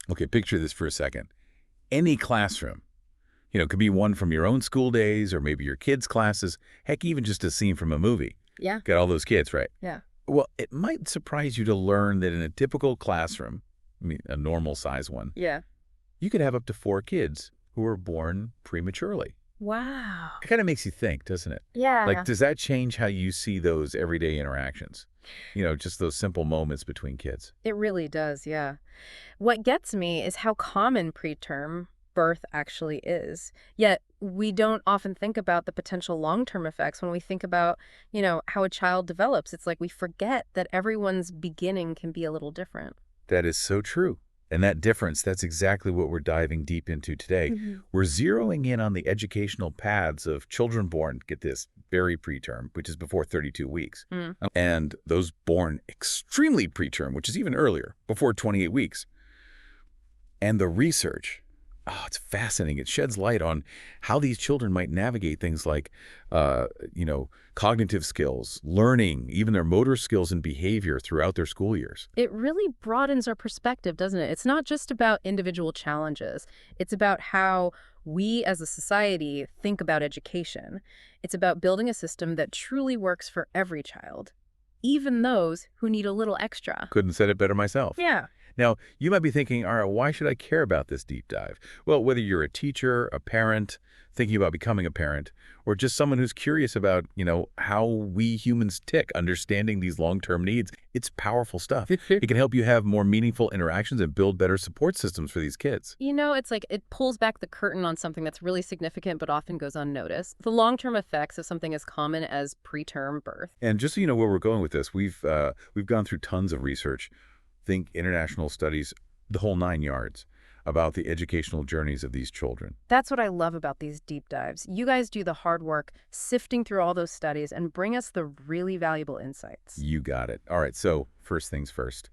Okay, picture this for a second. Any classroom, it could be one from your own school days or maybe your kids' classes, heck, even just a scene from a movie. Yeah. Got all those kids, right? Yeah. Well, it might surprise you to learn that in a typical classroom, I mean, a normal size one, Yeah. you could have up to 4 kids who were born prematurely. Wow. It kind of makes you think, doesn't it? Like, Yeah. does that change how you see those everyday interactions? Just those simple moments between kids. It really does, yeah. What gets me is how common preterm birth actually is. Yet we don't often think about the potential long-term effects when we think about, how a child develops. It's like we forget that everyone's beginning can be a little different. That is so true. And that difference, that's exactly what we're diving deep into today. Hmm. We're zeroing in on the educational paths of children born, get this, very preterm, which is before 32 weeks, Mm. and those born extremely preterm, which is even earlier, before 28 weeks. And the research, it's fascinating. It sheds light on how these children might navigate things like, cognitive skills, learning, even their motor skills and behavior throughout their school years. It really broadens our perspective, doesn't it? It's not just about individual challenges. It's about how we as a society think about education. It's about building a system that truly works for every child, even those who need a little extra. Couldn't said it better myself. Yeah. Now, you might be thinking, all right, why should I care about this deep dive? Well, whether you're a teacher, a parent, thinking about becoming a parent, or just someone who's curious about, how we humans tick, understanding these long-term needs, it's powerful stuff. It can help you have more meaningful interactions and build better support systems for these kids. It's like it pulls back the curtain on something that's really significant but often goes unnoticed. The long-term effects of something as common as preterm birth. And just so you know where we're going with this, we've gone through tons of research, think international studies, the whole 9 yards, about the educational journeys of these children. That's what I love about these deep dives. You guys do the hard work sifting through all those studies and bring us the really valuable insights. You got it. All right, so first things first.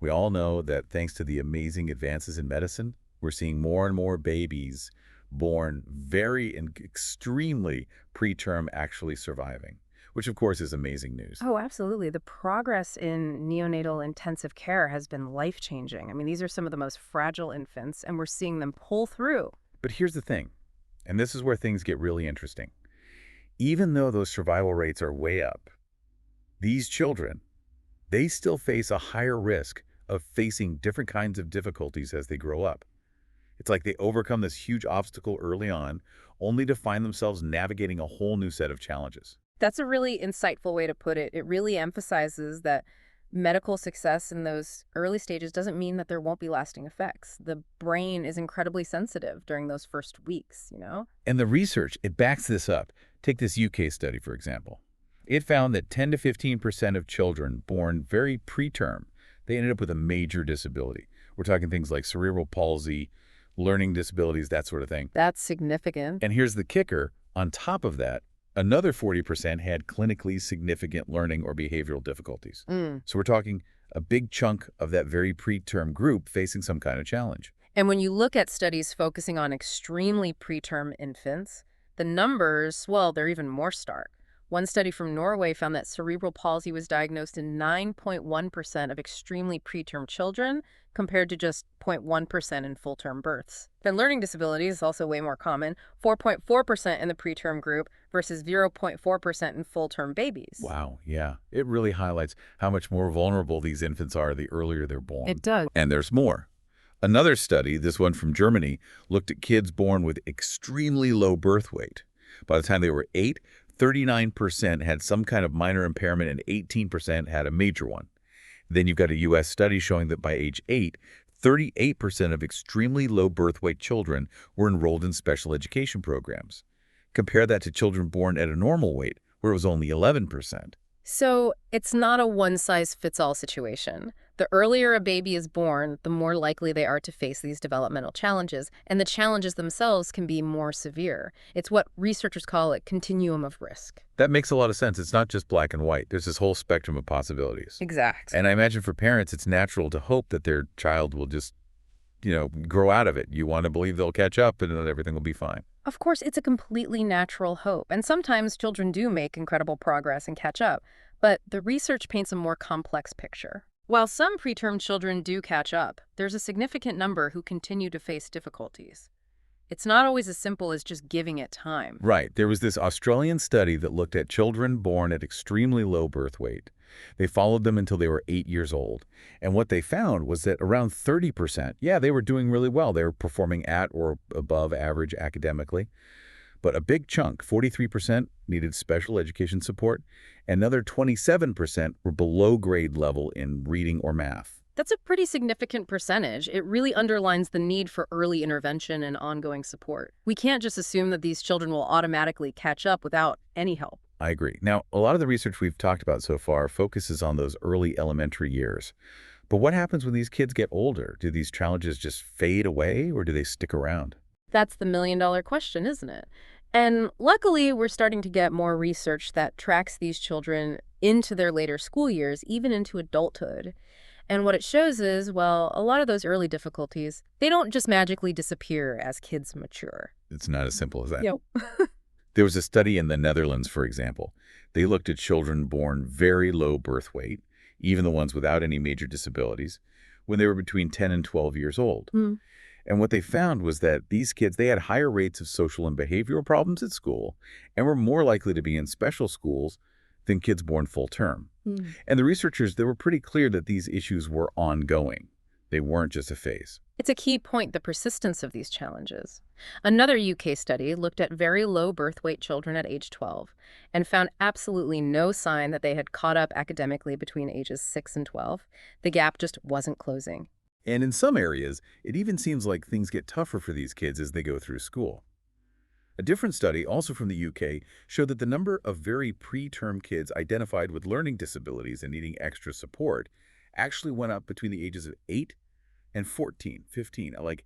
We all know that thanks to the amazing advances in medicine, we're seeing more and more babies born very and extremely preterm actually surviving, which of course is amazing news. Oh, absolutely. The progress in neonatal intensive care has been life-changing. I mean, these are some of the most fragile infants, and we're seeing them pull through. But here's the thing, and this is where things get really interesting. Even though those survival rates are way up, these children, they still face a higher risk of facing different kinds of difficulties as they grow up. It's like they overcome this huge obstacle early on, only to find themselves navigating a whole new set of challenges. That's a really insightful way to put it. It really emphasizes that medical success in those early stages doesn't mean that there won't be lasting effects. The brain is incredibly sensitive during those first weeks. And the research, it backs this up. Take this UK study, for example. It found that 10 to 15% of children born very preterm, they ended up with a major disability. We're talking things like cerebral palsy, learning disabilities, that sort of thing. That's significant. And here's the kicker. On top of that, another 40% had clinically significant learning or behavioral difficulties. So we're talking a big chunk of that very preterm group facing some kind of challenge. And when you look at studies focusing on extremely preterm infants, the numbers, well, they're even more stark. One study from Norway found that cerebral palsy was diagnosed in 9.1% of extremely preterm children, compared to just 0.1% in full-term births. Then learning disabilities is also way more common, 4.4% in the preterm group versus 0.4% in full-term babies. Wow, yeah. It really highlights how much more vulnerable these infants are the earlier they're born. It does. And there's more. Another study, this one from Germany, looked at kids born with extremely low birth weight. By the time they were 8, 39% had some kind of minor impairment and 18% had a major one. Then you've got a U.S. study showing that by age 8, 38% of extremely low birth weight children were enrolled in special education programs. Compare that to children born at a normal weight, where it was only 11%. So it's not a one-size-fits-all situation. The earlier a baby is born, the more likely they are to face these developmental challenges, and the challenges themselves can be more severe. It's what researchers call a continuum of risk. That makes a lot of sense. It's not just black and white. There's this whole spectrum of possibilities. Exactly. And I imagine for parents, it's natural to hope that their child will just, grow out of it. You want to believe they'll catch up and that everything will be fine. Of course, it's a completely natural hope, and sometimes children do make incredible progress and catch up, but the research paints a more complex picture. While some preterm children do catch up, there's a significant number who continue to face difficulties. It's not always as simple as just giving it time. Right. There was this Australian study that looked at children born at extremely low birth weight. They followed them until they were 8 years old. And what they found was that around 30%, yeah, they were doing really well. They were performing at or above average academically. But a big chunk, 43%, needed special education support. Another 27% were below grade level in reading or math. That's a pretty significant percentage. It really underlines the need for early intervention and ongoing support. We can't just assume that these children will automatically catch up without any help. I agree. Now, a lot of the research we've talked about so far focuses on those early elementary years. But what happens when these kids get older? Do these challenges just fade away or do they stick around? That's the million-dollar question, isn't it? And luckily, we're starting to get more research that tracks these children into their later school years, even into adulthood. And what it shows is, well, a lot of those early difficulties, they don't just magically disappear as kids mature. It's not as simple as that. Yep. There was a study in the Netherlands, for example. They looked at children born very low birth weight, even the ones without any major disabilities, when they were between 10 and 12 years old. Mm. And what they found was that these kids, they had higher rates of social and behavioral problems at school and were more likely to be in special schools than kids born full term. Mm. And the researchers, they were pretty clear that these issues were ongoing. They weren't just a phase. It's a key point, the persistence of these challenges. Another UK study looked at very low birth weight children at age 12 and found absolutely no sign that they had caught up academically between ages 6 and 12. The gap just wasn't closing. And in some areas, it even seems like things get tougher for these kids as they go through school. A different study, also from the UK, showed that the number of very preterm kids identified with learning disabilities and needing extra support actually went up between the ages of 8 and 14, 15. Like,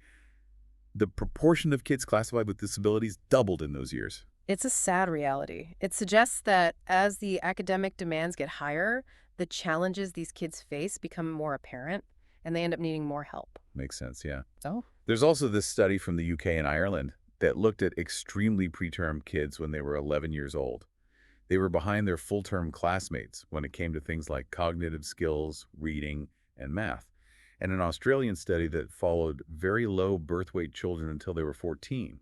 the proportion of kids classified with disabilities doubled in those years. It's a sad reality. It suggests that as the academic demands get higher, the challenges these kids face become more apparent, and they end up needing more help. Makes sense, yeah. Oh. There's also this study from the UK and Ireland that looked at extremely preterm kids when they were 11 years old. They were behind their full-term classmates when it came to things like cognitive skills, reading, and math. And an Australian study that followed very low birth weight children until they were 14.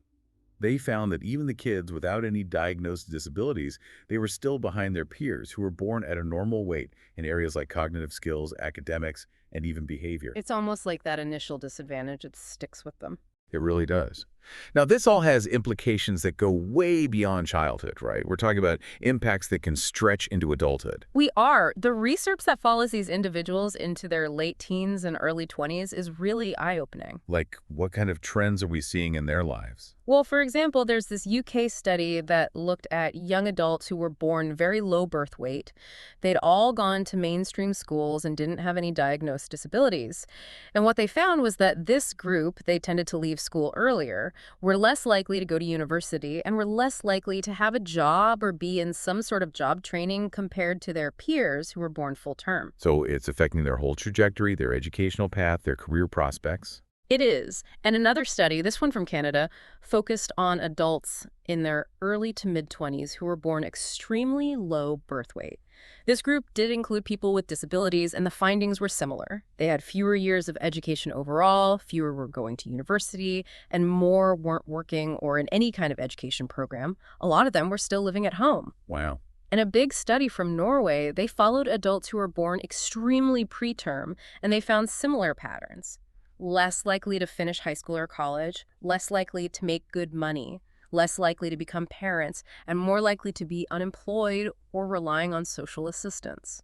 They found that even the kids without any diagnosed disabilities, they were still behind their peers who were born at a normal weight in areas like cognitive skills, academics, and even behavior. It's almost like that initial disadvantage, it sticks with them. It really does. Now, this all has implications that go way beyond childhood, right? We're talking about impacts that can stretch into adulthood. We are. The research that follows these individuals into their late teens and early 20s is really eye-opening. Like, what kind of trends are we seeing in their lives? Well, for example, there's this UK study that looked at young adults who were born very low birth weight. They'd all gone to mainstream schools and didn't have any diagnosed disabilities. And what they found was that this group, they tended to leave school earlier, were less likely to go to university and were less likely to have a job or be in some sort of job training compared to their peers who were born full term. So it's affecting their whole trajectory, their educational path, their career prospects. It is. And another study, this one from Canada, focused on adults in their early to mid-20s who were born extremely low birth weight. This group did include people with disabilities, and the findings were similar. They had fewer years of education overall, fewer were going to university, and more weren't working or in any kind of education program. A lot of them were still living at home. Wow. In a big study from Norway, they followed adults who were born extremely preterm, and they found similar patterns. Less likely to finish high school or college, less likely to make good money, less likely to become parents, and more likely to be unemployed or relying on social assistance.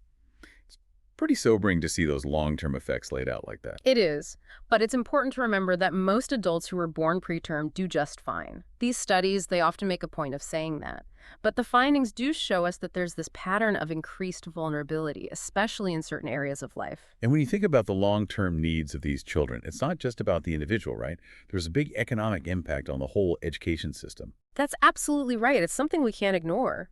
Pretty sobering to see those long-term effects laid out like that. It is, but it's important to remember that most adults who are born preterm do just fine. These studies, they often make a point of saying that. But the findings do show us that there's this pattern of increased vulnerability, especially in certain areas of life. And when you think about the long-term needs of these children, it's not just about the individual, right? There's a big economic impact on the whole education system. That's absolutely right. It's something we can't ignore.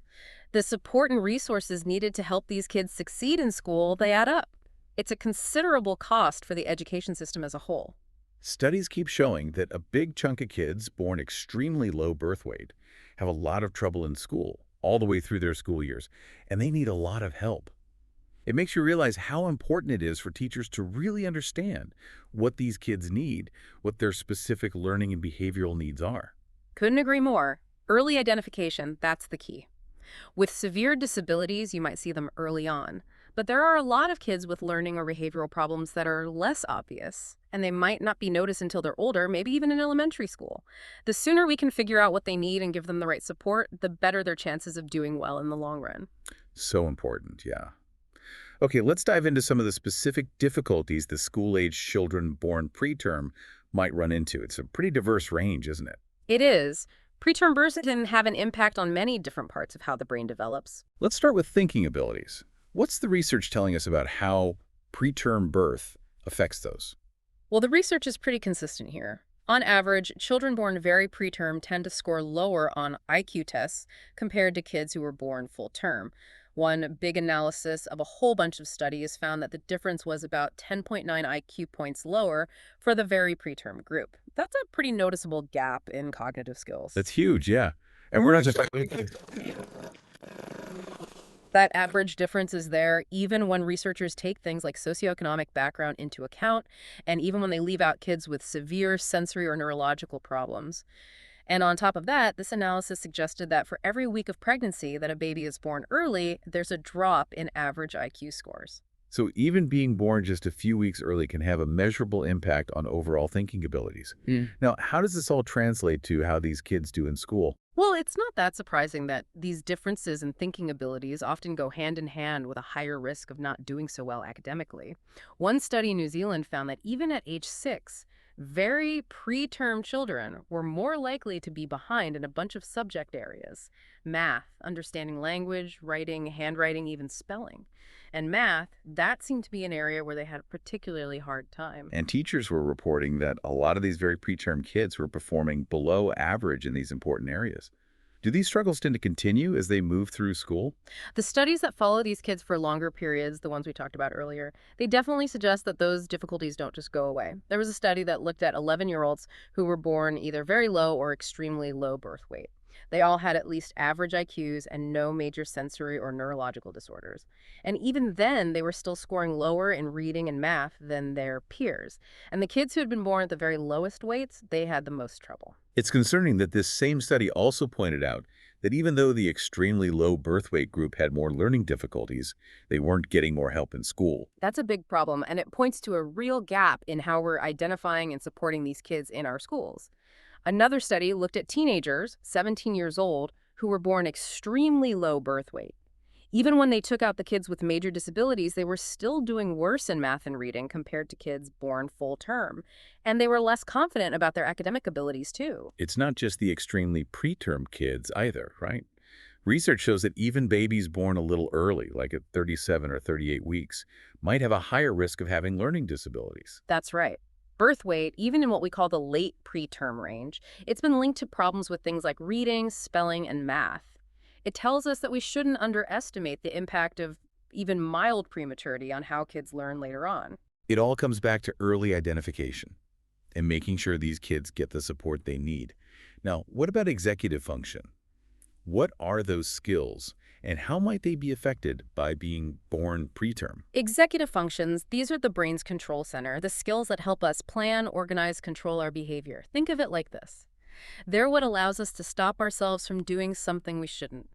The support and resources needed to help these kids succeed in school, they add up. It's a considerable cost for the education system as a whole. Studies keep showing that a big chunk of kids born extremely low birth weight have a lot of trouble in school all the way through their school years, and they need a lot of help. It makes you realize how important it is for teachers to really understand what these kids need, what their specific learning and behavioral needs are. Couldn't agree more. Early identification, that's the key. With severe disabilities, you might see them early on. But there are a lot of kids with learning or behavioral problems that are less obvious, and they might not be noticed until they're older, maybe even in elementary school. The sooner we can figure out what they need and give them the right support, the better their chances of doing well in the long run. So important, yeah. Okay, let's dive into some of the specific difficulties the school-age children born preterm might run into. It's a pretty diverse range, isn't it? It is. Preterm births can have an impact on many different parts of how the brain develops. Let's start with thinking abilities. What's the research telling us about how preterm birth affects those? Well, the research is pretty consistent here. On average, children born very preterm tend to score lower on IQ tests compared to kids who were born full term. One big analysis of a whole bunch of studies found that the difference was about 10.9 IQ points lower for the very preterm group. That's a pretty noticeable gap in cognitive skills. That's huge, yeah. And we're not just That average difference is there even when researchers take things like socioeconomic background into account, and even when they leave out kids with severe sensory or neurological problems. And on top of that, this analysis suggested that for every week of pregnancy that a baby is born early, there's a drop in average IQ scores. So even being born just a few weeks early can have a measurable impact on overall thinking abilities. Now, how does this all translate to how these kids do in school? Well, it's not that surprising that these differences in thinking abilities often go hand in hand with a higher risk of not doing so well academically. One study in New Zealand found that even at age 6, very preterm children were more likely to be behind in a bunch of subject areas: math, understanding language, writing, handwriting, even spelling. And math, that seemed to be an area where they had a particularly hard time. And teachers were reporting that a lot of these very preterm kids were performing below average in these important areas. Do these struggles tend to continue as they move through school? The studies that follow these kids for longer periods, the ones we talked about earlier, they definitely suggest that those difficulties don't just go away. There was a study that looked at 11-year-olds who were born either very low or extremely low birth weight. They all had at least average IQs and no major sensory or neurological disorders. And even then, they were still scoring lower in reading and math than their peers. And the kids who had been born at the very lowest weights, they had the most trouble. It's concerning that this same study also pointed out that even though the extremely low birth weight group had more learning difficulties, they weren't getting more help in school. That's a big problem, and it points to a real gap in how we're identifying and supporting these kids in our schools. Another study looked at teenagers, 17 years old, who were born extremely low birth weight. Even when they took out the kids with major disabilities, they were still doing worse in math and reading compared to kids born full term. And they were less confident about their academic abilities, too. It's not just the extremely preterm kids either, right? Research shows that even babies born a little early, like at 37 or 38 weeks, might have a higher risk of having learning disabilities. That's right. Birth weight, even in what we call the late preterm range, it's been linked to problems with things like reading, spelling, and math. It tells us that we shouldn't underestimate the impact of even mild prematurity on how kids learn later on. It all comes back to early identification and making sure these kids get the support they need. Now, what about executive function? What are those skills, and how might they be affected by being born preterm? Executive functions, these are the brain's control center, the skills that help us plan, organize, control our behavior. Think of it like this. They're what allows us to stop ourselves from doing something we shouldn't,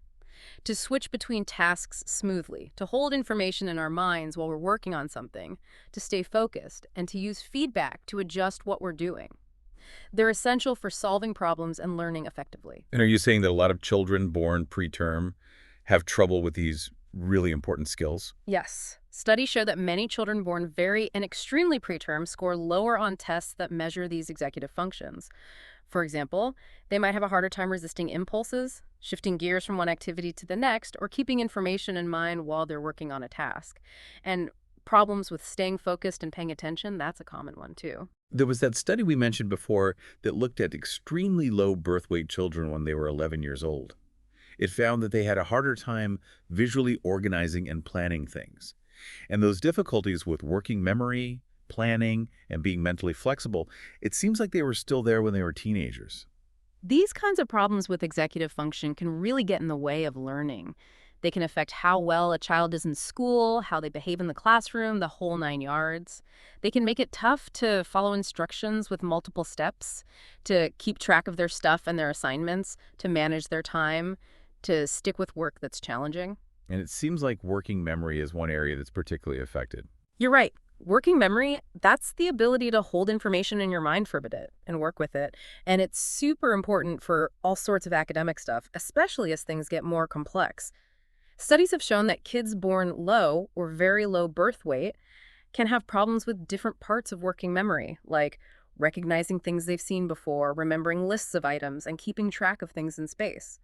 to switch between tasks smoothly, to hold information in our minds while we're working on something, to stay focused, and to use feedback to adjust what we're doing. They're essential for solving problems and learning effectively. And are you saying that a lot of children born preterm have trouble with these really important skills? Yes. Studies show that many children born very and extremely preterm score lower on tests that measure these executive functions. For example, they might have a harder time resisting impulses, shifting gears from one activity to the next, or keeping information in mind while they're working on a task. And problems with staying focused and paying attention, that's a common one too. There was that study we mentioned before that looked at extremely low birth weight children when they were 11 years old. It found that they had a harder time visually organizing and planning things. And those difficulties with working memory, planning, and being mentally flexible, it seems like they were still there when they were teenagers. These kinds of problems with executive function can really get in the way of learning. They can affect how well a child is in school, how they behave in the classroom, the whole nine yards. They can make it tough to follow instructions with multiple steps, to keep track of their stuff and their assignments, to manage their time, to stick with work that's challenging. And it seems like working memory is one area that's particularly affected. You're right. Working memory, that's the ability to hold information in your mind for a bit and work with it. And it's super important for all sorts of academic stuff, especially as things get more complex. Studies have shown that kids born low or very low birth weight can have problems with different parts of working memory, like recognizing things they've seen before, remembering lists of items, and keeping track of things in space.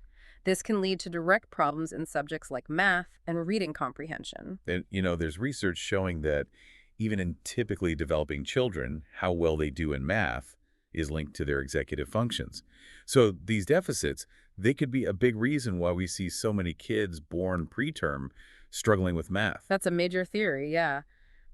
This can lead to direct problems in subjects like math and reading comprehension. And, there's research showing that even in typically developing children, how well they do in math is linked to their executive functions. So these deficits, they could be a big reason why we see so many kids born preterm struggling with math. That's a major theory, yeah.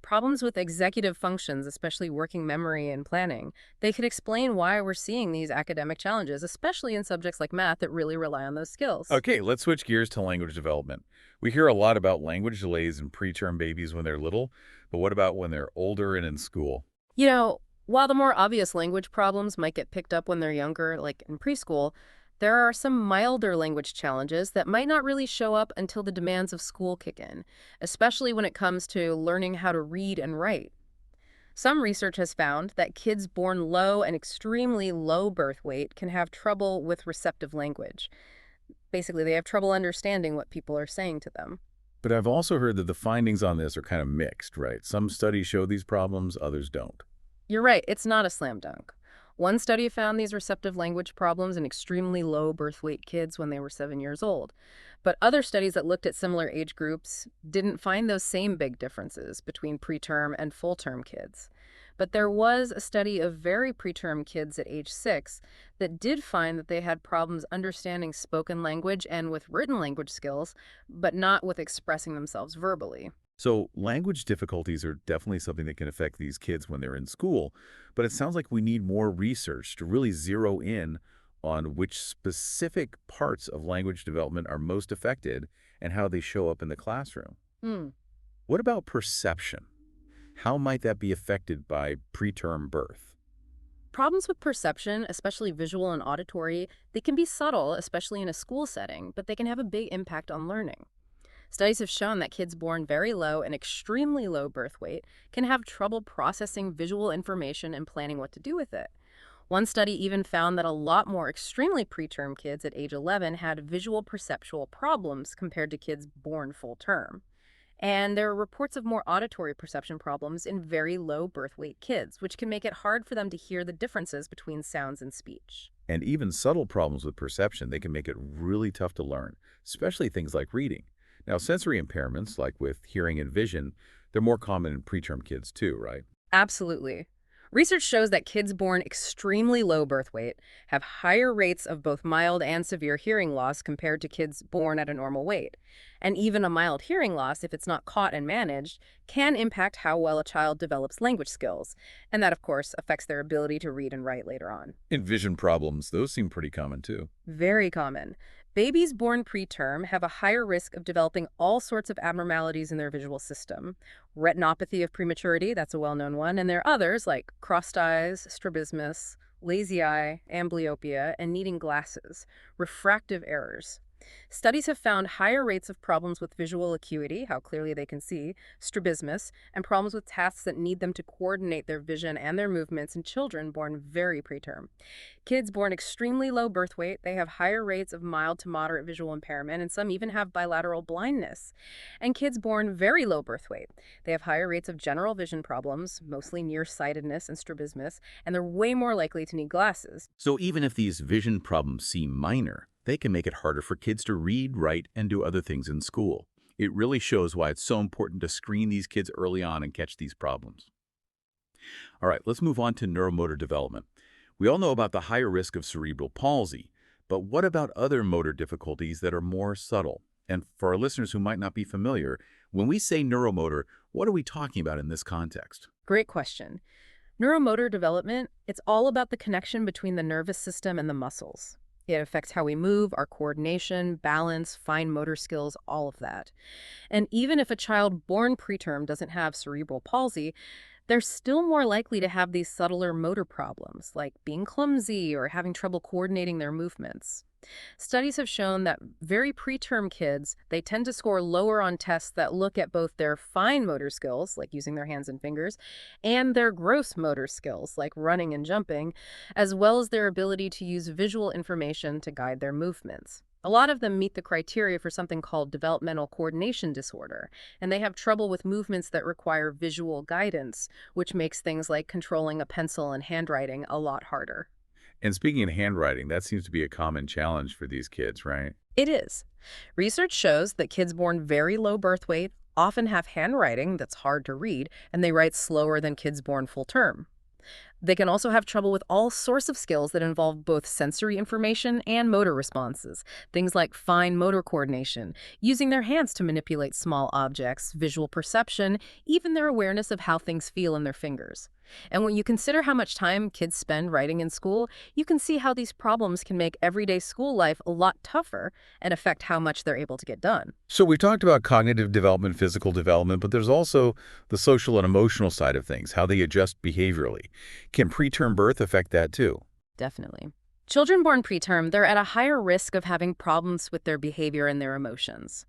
Problems with executive functions, especially working memory and planning, they could explain why we're seeing these academic challenges, especially in subjects like math that really rely on those skills. Okay, let's switch gears to language development. We hear a lot about language delays in preterm babies when they're little, but what about when they're older and in school? While the more obvious language problems might get picked up when they're younger, like in preschool, there are some milder language challenges that might not really show up until the demands of school kick in, especially when it comes to learning how to read and write. Some research has found that kids born low and extremely low birth weight can have trouble with receptive language. Basically, they have trouble understanding what people are saying to them. But I've also heard that the findings on this are kind of mixed, right? Some studies show these problems, others don't. You're right, it's not a slam dunk. One study found these receptive language problems in extremely low birth weight kids when they were 7 years old. But other studies that looked at similar age groups didn't find those same big differences between preterm and full-term kids. But there was a study of very preterm kids at age 6 that did find that they had problems understanding spoken language and with written language skills, but not with expressing themselves verbally. So language difficulties are definitely something that can affect these kids when they're in school, but it sounds like we need more research to really zero in on which specific parts of language development are most affected and how they show up in the classroom. Hmm. What about perception? How might that be affected by preterm birth? Problems with perception, especially visual and auditory, they can be subtle, especially in a school setting, but they can have a big impact on learning. Studies have shown that kids born very low and extremely low birth weight can have trouble processing visual information and planning what to do with it. One study even found that a lot more extremely preterm kids at age 11 had visual perceptual problems compared to kids born full term. And there are reports of more auditory perception problems in very low birth weight kids, which can make it hard for them to hear the differences between sounds and speech. And even subtle problems with perception, they can make it really tough to learn, especially things like reading. Now, sensory impairments, like with hearing and vision, they're more common in preterm kids too, right? Absolutely. Research shows that kids born extremely low birth weight have higher rates of both mild and severe hearing loss compared to kids born at a normal weight. And even a mild hearing loss, if it's not caught and managed, can impact how well a child develops language skills. And that, of course, affects their ability to read and write later on. And vision problems, those seem pretty common too. Very common. Babies born preterm have a higher risk of developing all sorts of abnormalities in their visual system. Retinopathy of prematurity, that's a well-known one, and there are others like crossed eyes, strabismus, lazy eye, amblyopia, and needing glasses, refractive errors. Studies have found higher rates of problems with visual acuity, how clearly they can see, strabismus, and problems with tasks that need them to coordinate their vision and their movements in children born very preterm. Kids born extremely low birth weight, they have higher rates of mild to moderate visual impairment, and some even have bilateral blindness. And kids born very low birth weight, they have higher rates of general vision problems, mostly nearsightedness and strabismus, and they're way more likely to need glasses. So even if these vision problems seem minor, they can make it harder for kids to read, write, and do other things in school. It really shows why it's so important to screen these kids early on and catch these problems. All right, let's move on to neuromotor development. We all know about the higher risk of cerebral palsy, but what about other motor difficulties that are more subtle? And for our listeners who might not be familiar, when we say neuromotor, what are we talking about in this context? Great question. Neuromotor development, it's all about the connection between the nervous system and the muscles. It affects how we move, our coordination, balance, fine motor skills, all of that. And even if a child born preterm doesn't have cerebral palsy, they're still more likely to have these subtler motor problems, like being clumsy or having trouble coordinating their movements. Studies have shown that very preterm kids, they tend to score lower on tests that look at both their fine motor skills, like using their hands and fingers, and their gross motor skills, like running and jumping, as well as their ability to use visual information to guide their movements. A lot of them meet the criteria for something called developmental coordination disorder, and they have trouble with movements that require visual guidance, which makes things like controlling a pencil and handwriting a lot harder. And speaking of handwriting, that seems to be a common challenge for these kids, right? It is. Research shows that kids born very low birth weight often have handwriting that's hard to read, and they write slower than kids born full term. They can also have trouble with all sorts of skills that involve both sensory information and motor responses. Things like fine motor coordination, using their hands to manipulate small objects, visual perception, even their awareness of how things feel in their fingers. And when you consider how much time kids spend writing in school, you can see how these problems can make everyday school life a lot tougher and affect how much they're able to get done. So we talked about cognitive development, physical development, but there's also the social and emotional side of things, how they adjust behaviorally. Can preterm birth affect that too? Definitely. Children born preterm, they're at a higher risk of having problems with their behavior and their emotions.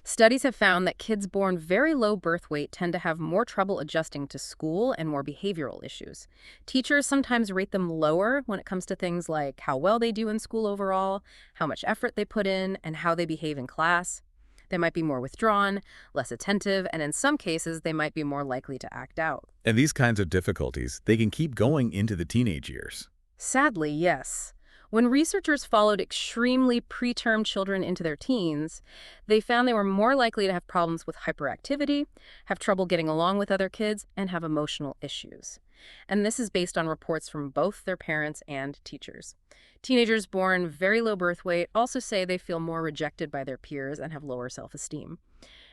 Studies have found that kids born very low birth weight tend to have more trouble adjusting to school and more behavioral issues. Teachers sometimes rate them lower when it comes to things like how well they do in school overall, how much effort they put in, and how they behave in class. They might be more withdrawn, less attentive, and in some cases, they might be more likely to act out. And these kinds of difficulties, they can keep going into the teenage years. Sadly, yes. When researchers followed extremely preterm children into their teens, they found they were more likely to have problems with hyperactivity, have trouble getting along with other kids, and have emotional issues. And this is based on reports from both their parents and teachers. Teenagers born very low birth weight also say they feel more rejected by their peers and have lower self-esteem.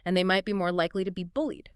And they might be more likely to be bullied.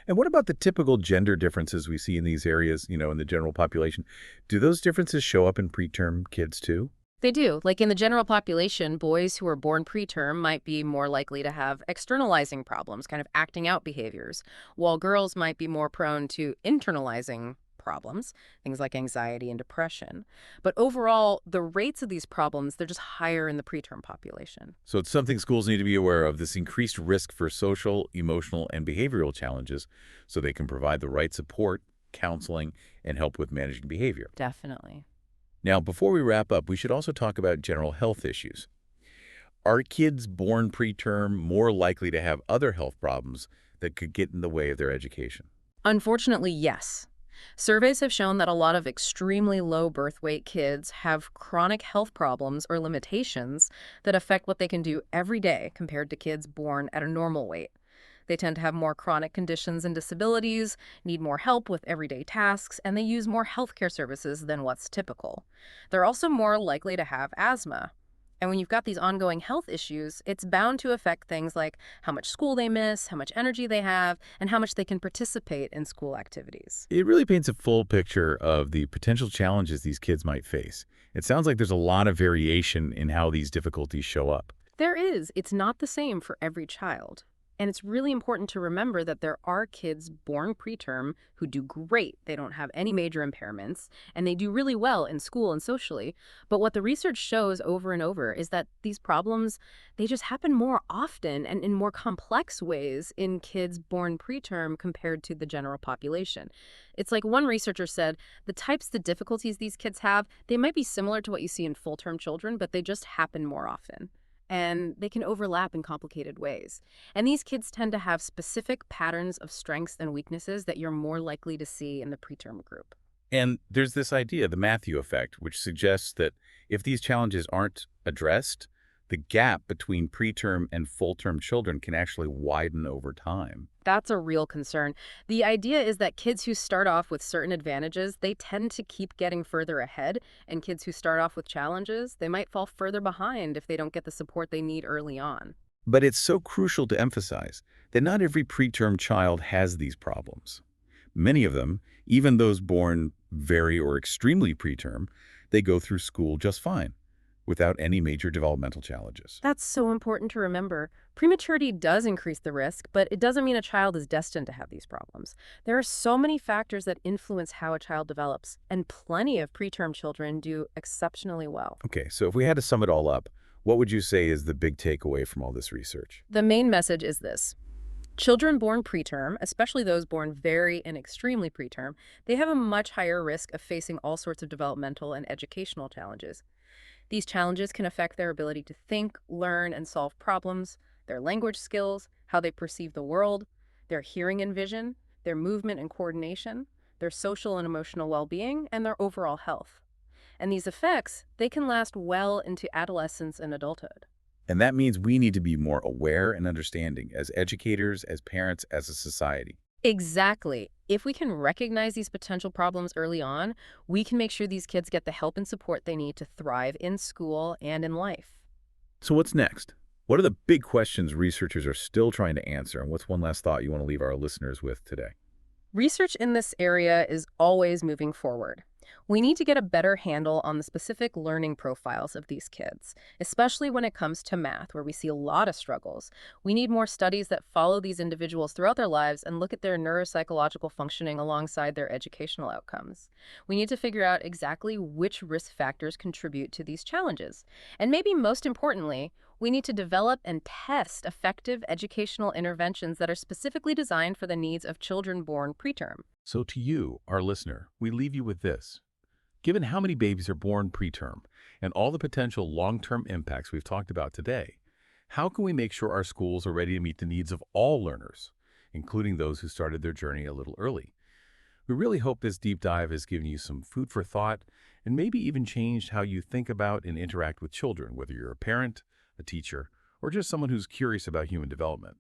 And what about the typical gender differences we see in these areas, in the general population? Do those differences show up in preterm kids too? They do. Like in the general population, boys who are born preterm might be more likely to have externalizing problems, kind of acting out behaviors, while girls might be more prone to internalizing problems, things like anxiety and depression. But overall, the rates of these problems, they're just higher in the preterm population. So it's something schools need to be aware of, this increased risk for social, emotional, and behavioral challenges so they can provide the right support, counseling, and help with managing behavior. Definitely. Now, before we wrap up, we should also talk about general health issues. Are kids born preterm more likely to have other health problems that could get in the way of their education? Unfortunately, yes. Surveys have shown that a lot of extremely low birth weight kids have chronic health problems or limitations that affect what they can do every day compared to kids born at a normal weight. They tend to have more chronic conditions and disabilities, need more help with everyday tasks, and they use more healthcare services than what's typical. They're also more likely to have asthma. And when you've got these ongoing health issues, it's bound to affect things like how much school they miss, how much energy they have, and how much they can participate in school activities. It really paints a full picture of the potential challenges these kids might face. It sounds like there's a lot of variation in how these difficulties show up. There is. It's not the same for every child. And it's really important to remember that there are kids born preterm who do great. They don't have any major impairments, and they do really well in school and socially. But what the research shows over and over is that these problems, they just happen more often and in more complex ways in kids born preterm compared to the general population. It's like one researcher said, the types of difficulties these kids have, they might be similar to what you see in full-term children, but they just happen more often. And they can overlap in complicated ways. And these kids tend to have specific patterns of strengths and weaknesses that you're more likely to see in the preterm group. And there's this idea, the Matthew effect, which suggests that if these challenges aren't addressed, the gap between preterm and full-term children can actually widen over time. That's a real concern. The idea is that kids who start off with certain advantages, they tend to keep getting further ahead, and kids who start off with challenges, they might fall further behind if they don't get the support they need early on. But it's so crucial to emphasize that not every preterm child has these problems. Many of them, even those born very or extremely preterm, they go through school just fine. without any major developmental challenges. That's so important to remember. Prematurity does increase the risk, but it doesn't mean a child is destined to have these problems. There are so many factors that influence how a child develops, and plenty of preterm children do exceptionally well. Okay, so if we had to sum it all up, what would you say is the big takeaway from all this research? The main message is this. Children born preterm, especially those born very and extremely preterm, they have a much higher risk of facing all sorts of developmental and educational challenges. These challenges can affect their ability to think, learn, and solve problems, their language skills, how they perceive the world, their hearing and vision, their movement and coordination, their social and emotional well-being, and their overall health. And these effects, they can last well into adolescence and adulthood. And that means we need to be more aware and understanding as educators, as parents, as a society. Exactly. If we can recognize these potential problems early on, we can make sure these kids get the help and support they need to thrive in school and in life. So what's next? What are the big questions researchers are still trying to answer? And what's one last thought you want to leave our listeners with today? Research in this area is always moving forward. We need to get a better handle on the specific learning profiles of these kids, especially when it comes to math, where we see a lot of struggles. We need more studies that follow these individuals throughout their lives and look at their neuropsychological functioning alongside their educational outcomes. We need to figure out exactly which risk factors contribute to these challenges. And maybe most importantly, we need to develop and test effective educational interventions that are specifically designed for the needs of children born preterm. So to you, our listener, we leave you with this. Given how many babies are born preterm and all the potential long-term impacts we've talked about today, how can we make sure our schools are ready to meet the needs of all learners, including those who started their journey a little early? We really hope this deep dive has given you some food for thought and maybe even changed how you think about and interact with children, whether you're a parent, a teacher, or just someone who's curious about human development.